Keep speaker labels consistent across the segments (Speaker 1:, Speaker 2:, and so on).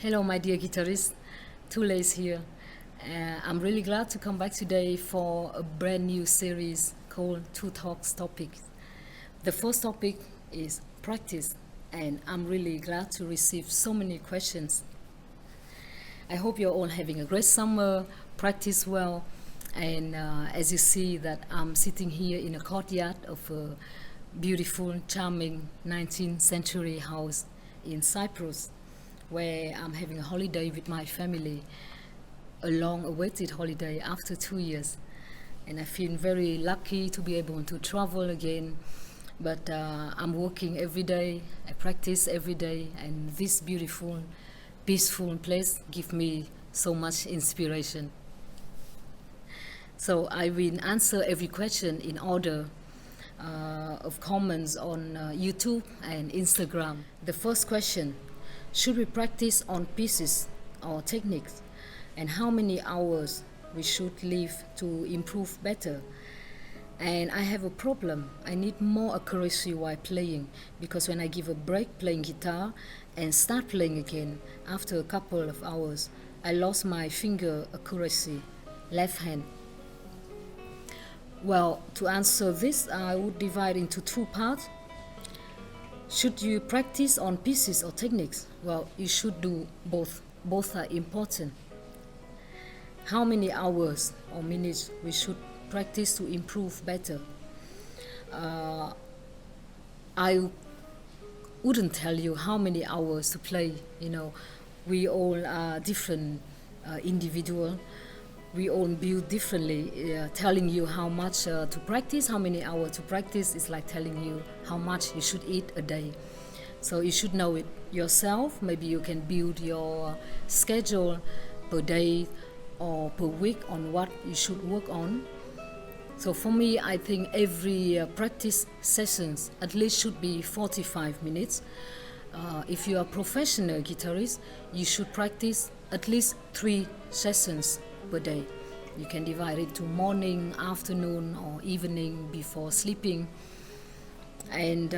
Speaker 1: Hello, my dear guitarist. Thu Le is here. I'm really glad to come back today for a brand new series called Thu Talks Topic. The first topic is practice, and I'm really glad to receive so many questions. I hope you're all having a great summer, practice well, and as you see that I'm sitting here in a courtyard of a beautiful, charming 19th century house in Cyprus, where I'm having a holiday with my family, a long-awaited holiday after 2 years. And I feel very lucky to be able to travel again. But I'm working every day, I practice every day, and this beautiful, peaceful place gives me so much inspiration. So I will answer every question in order of comments on YouTube and Instagram. The first question: should we practice on pieces or techniques, and how many hours we should leave to improve better? And I have a problem. I need more accuracy while playing, because when I give a break playing guitar and start playing again after a couple of hours, I lost my finger accuracy, left hand. Well, to answer this, I would divide into two parts. Should you practice on pieces or techniques? Well, you should do both. Both are important. How many hours or minutes we should practice to improve better? I wouldn't tell you how many hours to play. We all are different individual. We all build differently. Telling you how much to practice, how many hours to practice is like telling you how much you should eat a day. So you should know it yourself. Maybe you can build your schedule per day or per week on what you should work on. So for me, I think every practice sessions at least should be 45 minutes. If you are a professional guitarist, you should practice at least 3 sessions per day. You can divide it to morning, afternoon, or evening before sleeping. And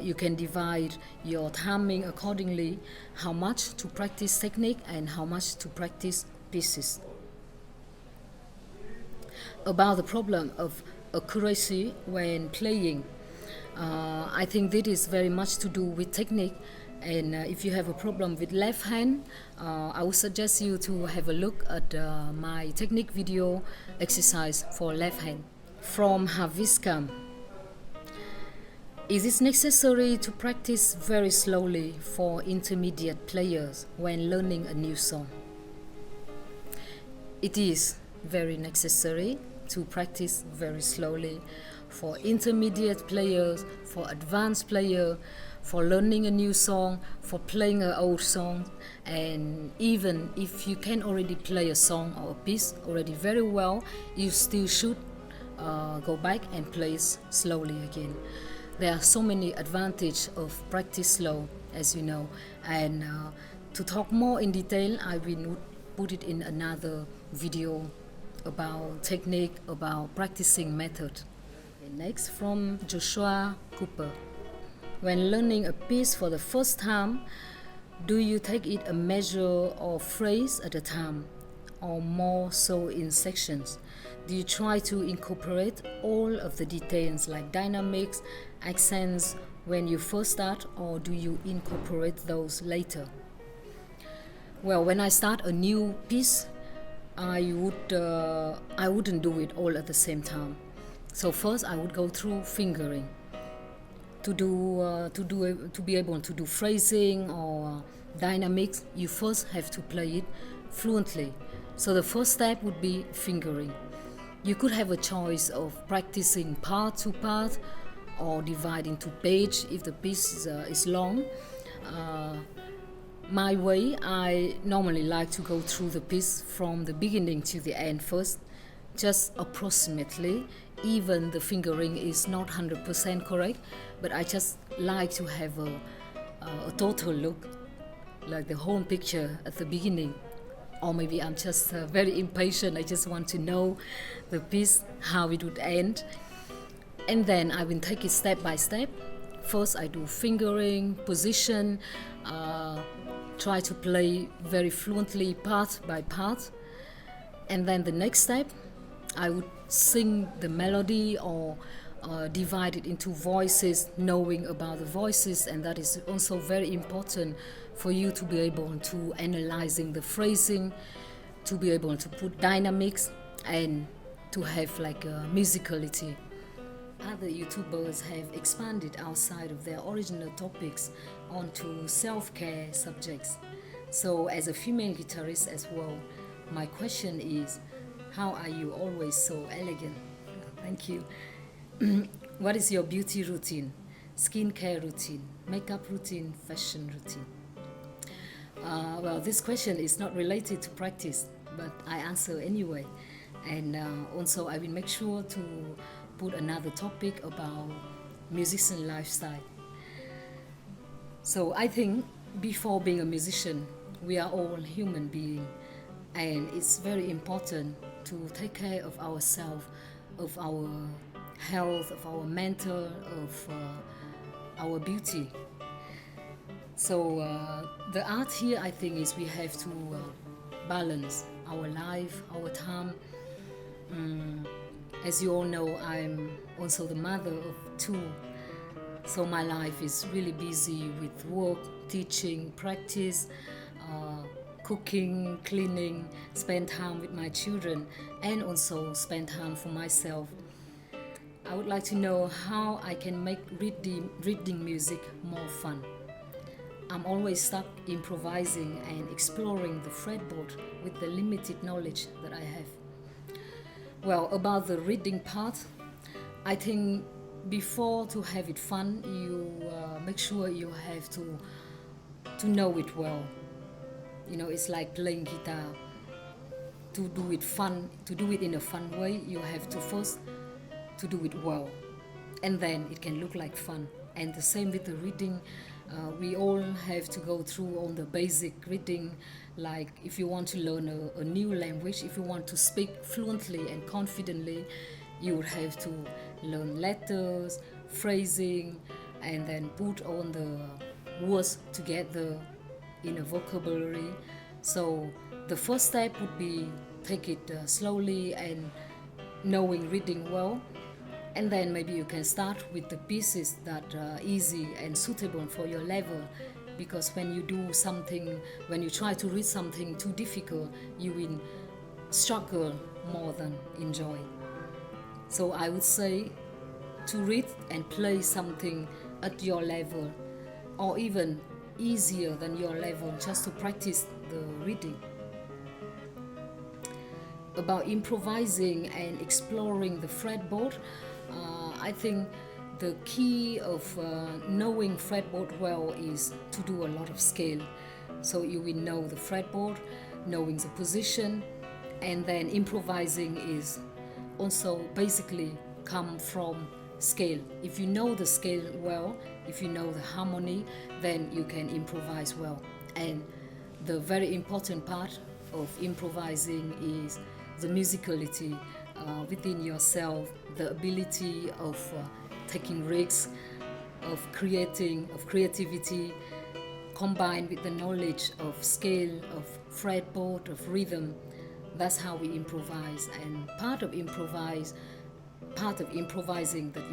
Speaker 1: you can divide your timing accordingly, how much to practice technique and how much to practice pieces. About the problem of accuracy when playing, I think that is very much to do with technique. And if you have a problem with left hand, I would suggest you to have a look at my technique video exercise for left hand. From Haviskam: is it necessary to practice very slowly for intermediate players when learning a new song? It is very necessary to practice very slowly for intermediate players, for advanced players, for learning a new song, for playing an old song. And even if you can already play a song or a piece already very well, you still should go back and play slowly again. There are so many advantages of practice slow, as you know. And to talk more in detail, I will put it in another video about technique, about practicing method. Next, from Joshua Cooper: when learning a piece for the first time, do you take it a measure or phrase at a time, or more so in sections? Do you try to incorporate all of the details like dynamics, accents when you first start, or do you incorporate those later? Well, when I start a new piece, I wouldn't do it all at the same time. So first I would go through fingering. To be able to do phrasing or dynamics, you first have to play it fluently. So the first step would be fingering. You could have a choice of practicing part to part or dividing to page if the piece is long. My way, I normally like to go through the piece from the beginning to the end first, just approximately. Even the fingering is not 100% correct, but I just like to have a total look, like the whole picture at the beginning. Or maybe I'm just very impatient. I just want to know the piece, how it would end. And then I will take it step by step. First I do fingering, position, try to play very fluently part by part. And then the next step, I would sing the melody or divide it into voices, knowing about the voices, and that is also very important for you to be able to analyzing the phrasing, to be able to put dynamics, and to have like a musicality. Other YouTubers have expanded outside of their original topics onto self-care subjects. So as a female guitarist as well, my question is, how are you always so elegant? Thank you. What is your beauty routine, skincare routine, makeup routine, fashion routine? Well, this question is not related to practice, but I answer anyway. And also I will make sure to put another topic about musician lifestyle. So I think before being a musician, we are all human beings, and it's very important to take care of ourselves, of our health, of our mental, of our beauty. So the art here, I think, is we have to balance our life, our time. As you all know, I'm also the mother of two, so my life is really busy with work, teaching, practice, cooking, cleaning, spend time with my children, and also spend time for myself. I would like to know how I can make reading music more fun. I'm always stuck improvising and exploring the fretboard with the limited knowledge that I have. Well, about the reading part, I think before to have it fun, you make sure you have to know it well. You know, it's like playing guitar. To do it fun, to do it in a fun way, you have to first to do it well, and then it can look like fun. And the same with the reading. We all have to go through all the basic reading, like if you want to learn a new language, if you want to speak fluently and confidently, you would have to learn letters, phrasing, and then put all the words together in a vocabulary. So the first step would be take it slowly and knowing reading well. And then maybe you can start with the pieces that are easy and suitable for your level, because when you do something, when you try to read something too difficult, you will struggle more than enjoy. So I would say to read and play something at your level, or even easier than your level, just to practice the reading. About improvising and exploring the fretboard, I think the key of knowing fretboard well is to do a lot of scale. So you will know the fretboard, knowing the position, and then improvising is also basically come from scale. If you know the scale well, if you know the harmony, then you can improvise well. And the very important part of improvising is the musicality within yourself, the ability of taking risks, of creativity, combined with the knowledge of scale, of fretboard, of rhythm. That's how we improvise. And part of improvising that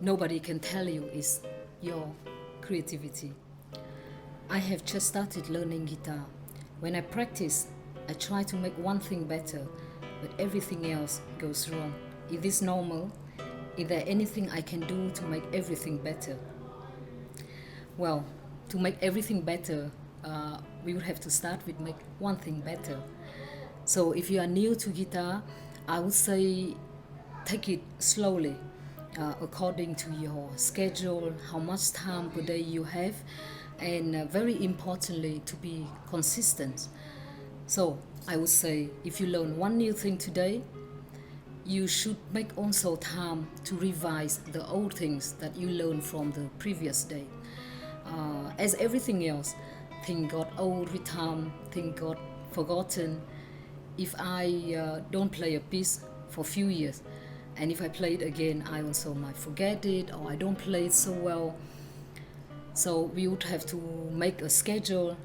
Speaker 1: nobody can tell you is your creativity. I have just started learning guitar. When I practice, I try to make one thing better, but everything else goes wrong. Is this normal? Is there anything I can do to make everything better? Well, to make everything better, we would have to start with make one thing better. So if you are new to guitar, I would say take it slowly, according to your schedule, how much time per day you have, and very importantly, to be consistent. So I would say if you learn one new thing today, you should make also time to revise the old things that you learned from the previous day. As everything else, things got old with time, things got forgotten. If I don't play a piece for a few years, and if I play it again, I also might forget it, or I don't play it so well. So we would have to make a schedule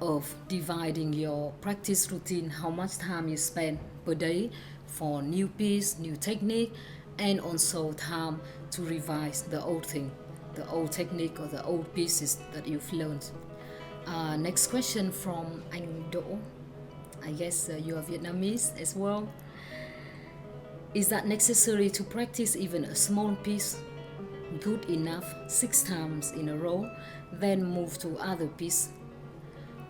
Speaker 1: of dividing your practice routine, how much time you spend per day for new piece, new technique, and also time to revise the old thing, the old technique or the old pieces that you've learned. Next question from Anh Đỗ. I guess you are Vietnamese as well. Is that necessary to practice even a small piece good enough 6 times in a row, then move to other piece?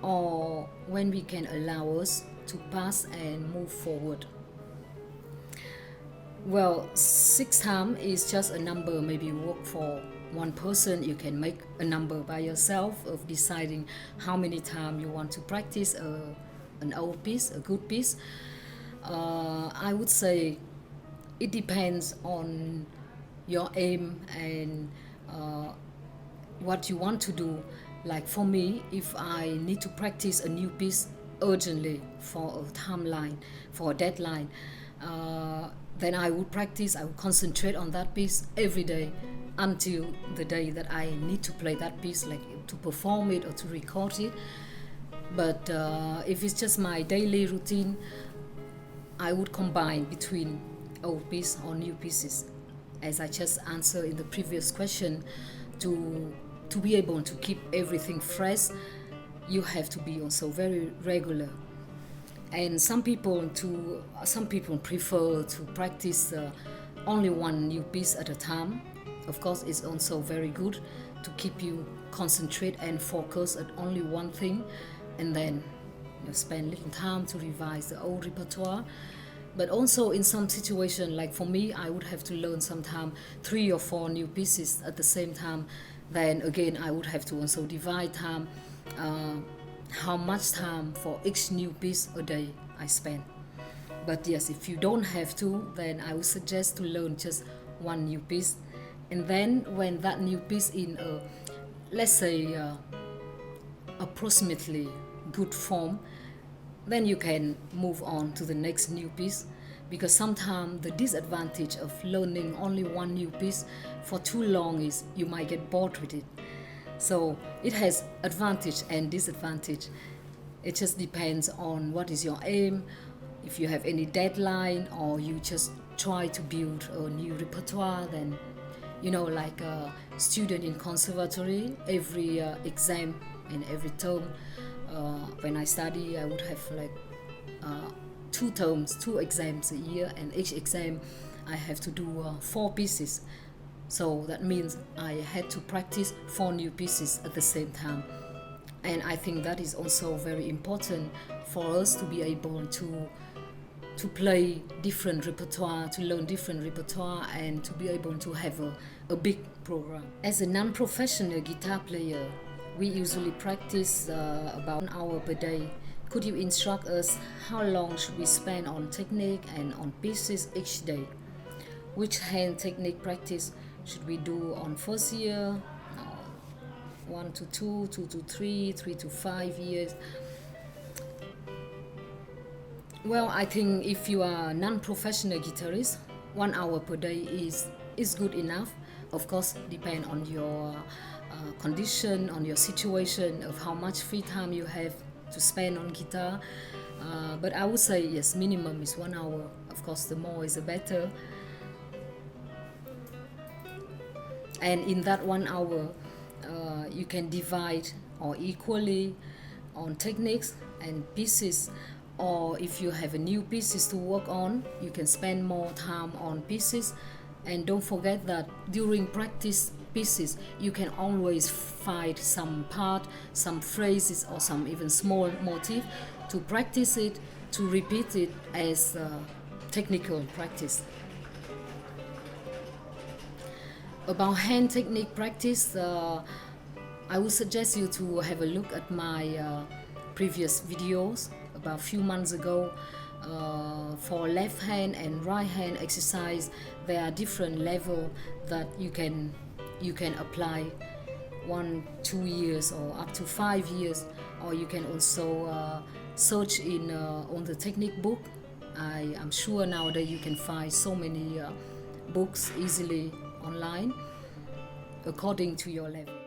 Speaker 1: Or when we can allow us to pass and move forward? Well, 6 times is just a number, maybe work for one person. You can make a number by yourself of deciding how many times you want to practice an old piece, a good piece. I would say it depends on your aim and what you want to do. Like for me, if I need to practice a new piece urgently for a timeline, for a deadline, then I would practice, I would concentrate on that piece every day until the day that I need to play that piece, like to perform it or to record it. But if it's just my daily routine, I would combine between old piece or new pieces. As I just answered in the previous question, to be able to keep everything fresh, you have to be also very regular. And some people prefer to practice only one new piece at a time. Of course, it's also very good to keep you concentrate and focus at only one thing, and then you spend little time to revise the old repertoire. But also in some situation, like for me, I would have to learn sometime 3 or 4 new pieces at the same time. Then again, I would have to also divide time, how much time for each new piece a day I spend. But yes, if you don't have to, then I would suggest to learn just one new piece. And then when that new piece in a, let's say, approximately good form, then you can move on to the next new piece. Because sometimes the disadvantage of learning only one new piece for too long is you might get bored with it. So it has advantage and disadvantage. It just depends on what is your aim, if you have any deadline, or you just try to build a new repertoire. Then, like a student in conservatory, every exam and every term, when I study, I would have like 2 terms, 2 exams a year, and each exam I have to do 4 pieces. So that means I had to practice 4 new pieces at the same time. And I think that is also very important for us to be able to play different repertoire, to learn different repertoire, and to be able to have a big program. As a non-professional guitar player, we usually practice about 1 hour per day. Could you instruct us how long should we spend on technique and on pieces each day? Which hand technique practice should we do on first year, 1 to 2, 2 to 3, 3 to 5 years? Well, I think if you are a non-professional guitarist, 1 hour per day is good enough. Of course, depend on your condition, on your situation, of how much free time you have to spend on guitar. But I would say yes, minimum is 1 hour. Of course, the more is the better. And in that 1 hour, you can divide or equally on techniques and pieces. Or if you have a new pieces to work on, you can spend more time on pieces. And don't forget that during practice pieces, you can always find some part, some phrases, or some even small motif to practice it, to repeat it as technical practice. About hand technique practice, I would suggest you to have a look at my previous videos about a few months ago. For left hand and right hand exercise, there are different levels that you can apply 1-2 years or up to 5 years, or you can also search on the technique book. I am sure nowadays you can find so many books easily online according to your level.